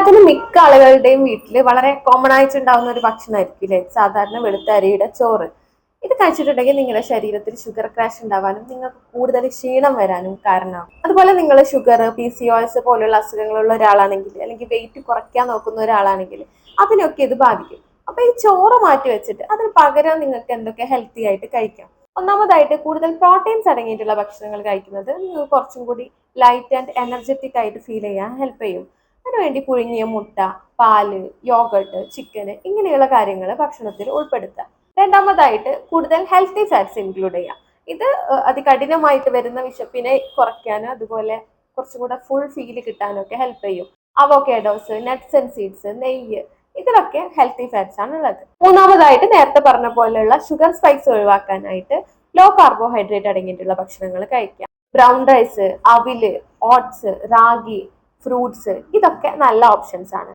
എല്ലാത്തിനും മിക്ക ആളുകളുടെയും വീട്ടിൽ വളരെ കോമൺ ആയിട്ടുണ്ടാവുന്ന ഒരു ഭക്ഷണമായിരിക്കും അല്ലേ സാധാരണ വെളുത്ത അരിയുടെ ചോറ്. ഇത് കഴിച്ചിട്ടുണ്ടെങ്കിൽ നിങ്ങളുടെ ശരീരത്തിൽ ഷുഗർ ക്രാഷ് ഉണ്ടാവാനും നിങ്ങൾക്ക് കൂടുതൽ ക്ഷീണം വരാനും കാരണമാകും. അതുപോലെ നിങ്ങൾ ഷുഗർ, PCOS പോലുള്ള അസുഖങ്ങളുള്ള ഒരാളാണെങ്കിൽ അല്ലെങ്കിൽ വെയിറ്റ് കുറയ്ക്കാൻ നോക്കുന്ന ഒരാളാണെങ്കിൽ അതിനൊക്കെ ഇത് ബാധിക്കും. അപ്പൊ ഈ ചോറ് മാറ്റി വെച്ചിട്ട് അതിന് പകരം നിങ്ങൾക്ക് എന്തൊക്കെ ഹെൽത്തി ആയിട്ട് കഴിക്കാം. ഒന്നാമതായിട്ട് കൂടുതൽ പ്രോട്ടീൻസ് അടങ്ങിയിട്ടുള്ള ഭക്ഷണങ്ങൾ കഴിക്കുന്നത് നിങ്ങൾക്ക് കുറച്ചും കൂടി ലൈറ്റ് ആൻഡ് എനർജറ്റിക് ആയിട്ട് ഫീൽ ചെയ്യാൻ ഹെൽപ്പ് ചെയ്യും. അതിനുവേണ്ടി പുഴുങ്ങിയ മുട്ട, പാല്, യോഗട്ട്, ചിക്കന് ഇങ്ങനെയുള്ള കാര്യങ്ങൾ ഭക്ഷണത്തിൽ ഉൾപ്പെടുത്തുക. രണ്ടാമതായിട്ട് കൂടുതൽ ഹെൽത്തി ഫാറ്റ്സ് ഇൻക്ലൂഡ് ചെയ്യാം. ഇത് അതികഠിനമായിട്ട് വരുന്ന വിശപ്പിനെ കുറയ്ക്കാനും അതുപോലെ കുറച്ചും കൂടെ ഫുൾ ഫീൽ കിട്ടാനൊക്കെ ഹെൽപ്പ് ചെയ്യും. അവോക്കാഡോസ്, നട്ട്സ് ആൻഡ് സീഡ്സ്, നെയ്യ് ഇതിലൊക്കെ ഹെൽത്തി ഫാറ്റ്സ് ആണ് ഉള്ളത്. മൂന്നാമതായിട്ട് നേരത്തെ പറഞ്ഞ പോലെയുള്ള ഷുഗർ സ്പൈക്സ് ഒഴിവാക്കാനായിട്ട് ലോ കാർബോഹൈഡ്രേറ്റ് അടങ്ങിയിട്ടുള്ള ഭക്ഷണങ്ങൾ കഴിക്കാം. ബ്രൗൺ റൈസ്, അവില്, ഓട്സ്, റാഗി, ഫ്രൂട്ട്സ് ഇതൊക്കെ നല്ല ഓപ്ഷൻസ് ആണ്.